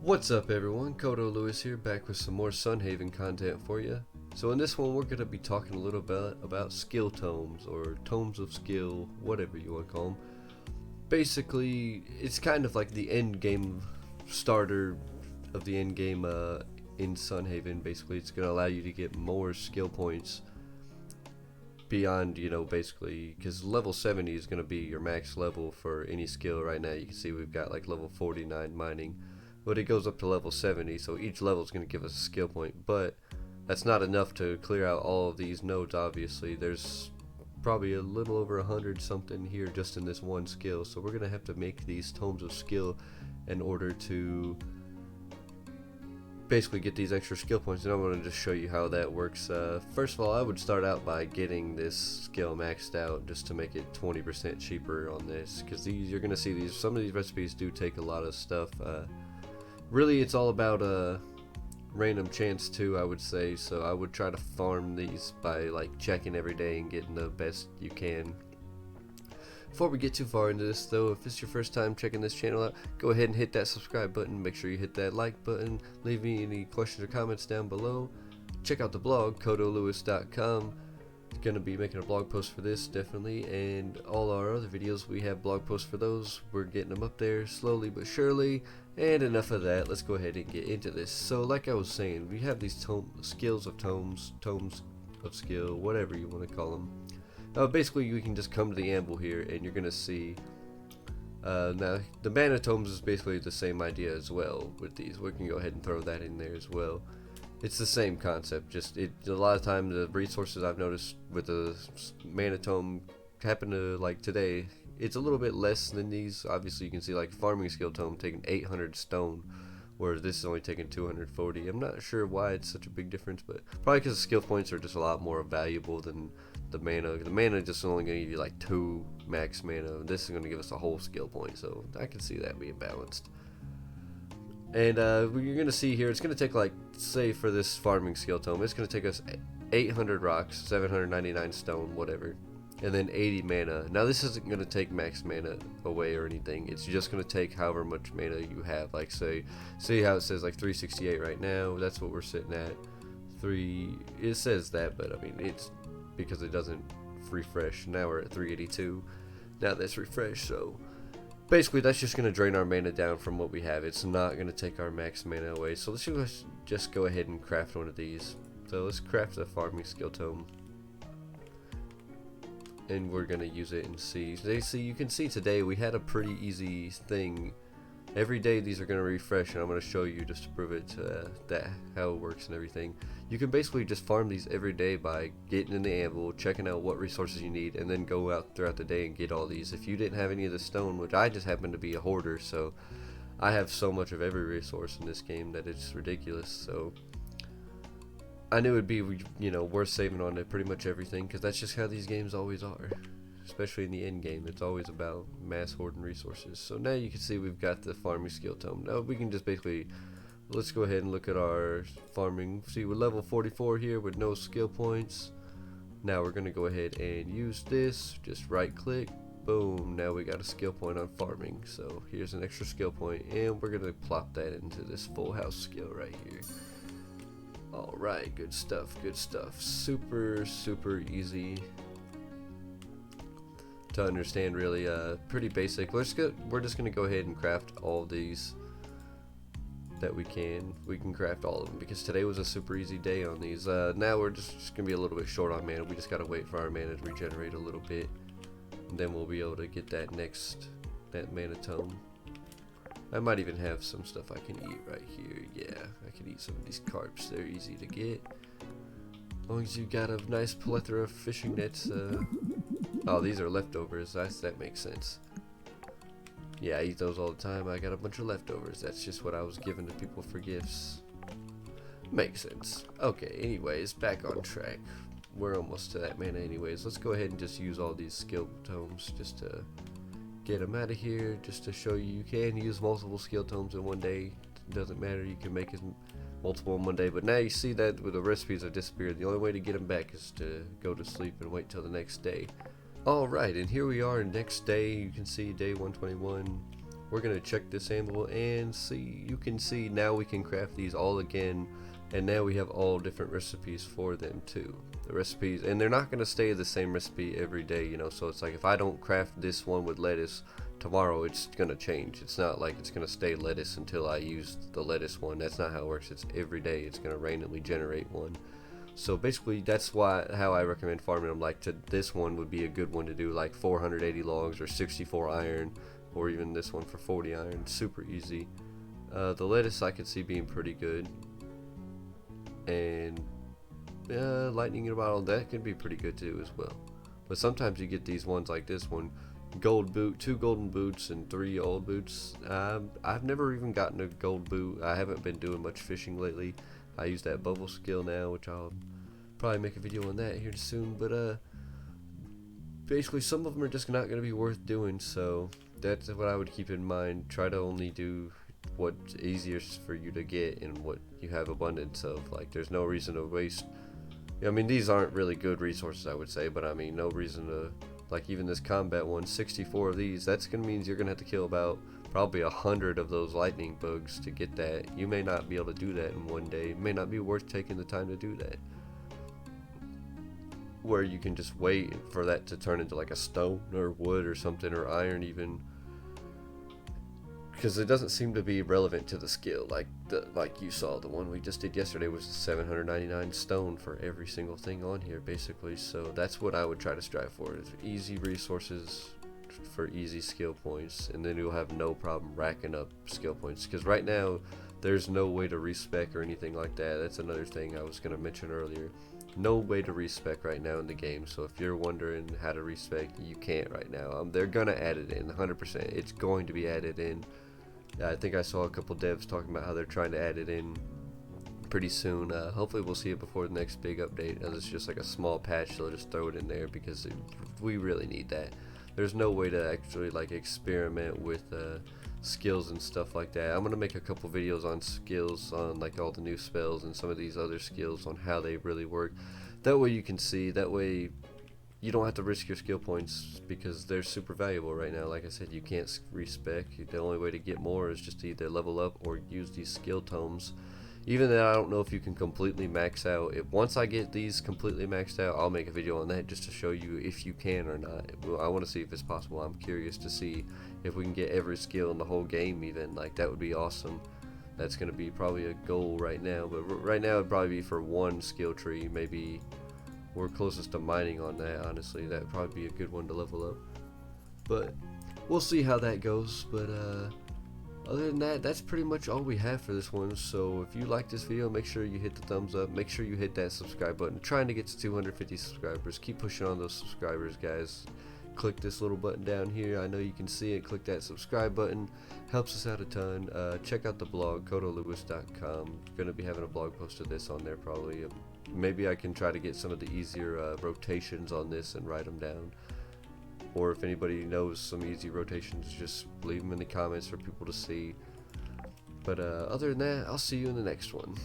What's up everyone, Kodo Lewis here, back with some more Sunhaven content for you. So in this one we're going to be talking a little bit about skill tomes, or tomes of skill, whatever you want to call them. Basically, it's kind of like the end game starter of the end game in Sunhaven. Basically, it's going to allow you to get more skill points beyond, basically, because level 70 is going to be your max level for any skill. Right now you can see we've got like level 49 mining, but it goes up to level 70, so each level is going to give us a skill point. But that's not enough to clear out all of these nodes. Obviously there's probably a little over 100 something here just in this one skill, so we're going to have to make these tomes of skill in order to basically get these extra skill points, and I'm going to just show you how that works. First of all, I would start out by getting this skill maxed out just to make it 20% cheaper on this, because you're going to see some of these recipes do take a lot of stuff. Really it's all about random chance too, I would say, so I would try to farm these by like checking every day and getting the best you can. Before we get too far into this though, if it's your first time checking this channel out, go ahead and hit that subscribe button, make sure you hit that like button, leave me any questions or comments down below. Check out the blog, kodolewis.com. Gonna be making a blog post for this definitely, and all our other videos, we have blog posts for those. We're getting them up there slowly but surely. And enough of that, let's go ahead and get into this. So like I was saying, we have these skills of tomes of skill, whatever you want to call them. Basically you can just come to the Anvil here and you're gonna see now the mana tomes is basically the same idea as well with these. We can go ahead and throw that in there as well. It's the same concept, just a lot of times the resources I've noticed with the mana tome happen to, like today, it's a little bit less than these. Obviously you can see like farming skill tome taking 800 stone, whereas this is only taking 240. I'm not sure why it's such a big difference, but probably because the skill points are just a lot more valuable than the mana. The mana just only going to give you like 2 max mana. This is going to give us a whole skill point, so I can see that being balanced. And you're going to see here, it's going to take, like, say for this farming skill tome, it's going to take us 800 rocks, 799 stone, whatever, and then 80 mana. Now this isn't going to take max mana away or anything, it's just going to take however much mana you have. Like see how it says like 368 right now, that's what we're sitting at. It says that, but I mean it's because it doesn't refresh. Now we're at 382, now that's refreshed, so basically that's just going to drain our mana down from what we have. It's not going to take our max mana away. So let's just go ahead and craft one of these. So let's craft the farming skill tome, and we're going to use it and see. You can see today we had a pretty easy thing. Every day these are going to refresh, and I'm going to show you just to prove it that how it works and everything. You can basically just farm these every day by getting in the Anvil, checking out what resources you need, and then go out throughout the day and get all these. If you didn't have any of the stone, which I just happen to be a hoarder, so I have so much of every resource in this game that it's ridiculous. So I knew it'd be worth saving on it, pretty much everything, because that's just how these games always are. Especially in the end game, it's always about mass hoarding resources. So now you can see we've got the farming skill tome. Now we can just basically, let's go ahead and look at our farming. See, we're level 44 here with no skill points. Now we're gonna go ahead and use this, just right click, boom, now we got a skill point on farming. So here's an extra skill point, and we're gonna plop that into this full house skill right here. Alright, good stuff, good stuff. Super easy to understand, really. Pretty basic. We're just gonna go ahead and craft all these that we can craft all of them, because today was a super easy day on these. Now we're just gonna be a little bit short on mana. We just gotta wait for our mana to regenerate a little bit, and then we'll be able to get that mana tome. I might even have some stuff I can eat right here. Yeah, I can eat some of these carps. They're easy to get as long as you got a nice plethora of fishing nets. Oh, these are leftovers. That makes sense. Yeah, I eat those all the time. I got a bunch of leftovers. That's just what I was giving to people for gifts. Makes sense. Okay, anyways, back on track. We're almost to that mana anyways. Let's go ahead and just use all these skill tomes just to get them out of here, just to show you can use multiple skill tomes in one day. It doesn't matter, you can make it multiple in one day. But now you see that with the recipes have disappeared. The only way to get them back is to go to sleep and wait till the next day. Alright, and here we are next day. You can see day 121. we're gonna check this anvil and see. You can see now we can craft these all again, and now we have all different recipes for them too. The recipes, and they're not gonna stay the same recipe every day, you know, so it's like if I don't craft this one with lettuce tomorrow, it's gonna change. It's not like it's gonna stay lettuce until I use the lettuce one. That's not how it works. It's every day it's gonna randomly generate one. So basically that's how I recommend farming them. Like this one would be a good one to do, like 480 logs or 64 iron, or even this one for 40 iron. Super easy. The lettuce I could see being pretty good, and lightning in a bottle, that can be pretty good too as well. But sometimes you get these ones like this one, gold boot, 2 golden boots and 3 old boots. I've never even gotten a gold boot. I haven't been doing much fishing lately. I use that bubble skill now, which I'll probably make a video on that here soon. But basically some of them are just not going to be worth doing, so that's what I would keep in mind. Try to only do what's easiest for you to get and what you have abundance of. Like, there's no reason to waste. I mean, these aren't really good resources, I would say, but I mean, no reason to, like, even this combat one, 64 of these, that's gonna mean you're gonna have to kill about probably 100 of those lightning bugs to get that. You may not be able to do that in one day. It may not be worth taking the time to do that, where you can just wait for that to turn into like a stone or wood or something, or iron even, because it doesn't seem to be relevant to the skill. Like you saw, the one we just did yesterday was 799 stone for every single thing on here basically. So that's what I would try to strive for, is easy resources for easy skill points, and then you'll have no problem racking up skill points, because right now there's no way to respec or anything like that. That's another thing I was going to mention earlier. No way to respec right now in the game. So if you're wondering how to respec, you can't right now. They're gonna add it in 100%. It's going to be added in. I think I saw a couple devs talking about how they're trying to add it in pretty soon. Hopefully we'll see it before the next big update, as it's just like a small patch. They'll just throw it in there because we really need that. There's no way to actually like experiment with skills and stuff like that. I'm gonna make a couple videos on skills, on like all the new spells and some of these other skills, on how they really work. That way you can see, that way you don't have to risk your skill points, because they're super valuable right now. Like I said, you can't respec. The only way to get more is just to either level up or use these skill tomes. Even then, I don't know if you can completely max out. Once I get these completely maxed out, I'll make a video on that just to show you if you can or not. I want to see if it's possible. I'm curious to see if we can get every skill in the whole game even. Like, that would be awesome. That's going to be probably a goal right now. But right now, it'd probably be for one skill tree. Maybe we're closest to mining on that, honestly. That'd probably be a good one to level up. But we'll see how that goes. But other than that, that's pretty much all we have for this one. So if you like this video, make sure you hit the thumbs up. Make sure you hit that subscribe button. I'm trying to get to 250 subscribers. Keep pushing on those subscribers, guys. Click this little button down here. I know you can see it. Click that subscribe button. Helps us out a ton. Check out the blog, codolewis.com. Gonna be having a blog post of this on there probably. Maybe I can try to get some of the easier rotations on this and write them down. Or if anybody knows some easy rotations, just leave them in the comments for people to see. But other than that, I'll see you in the next one.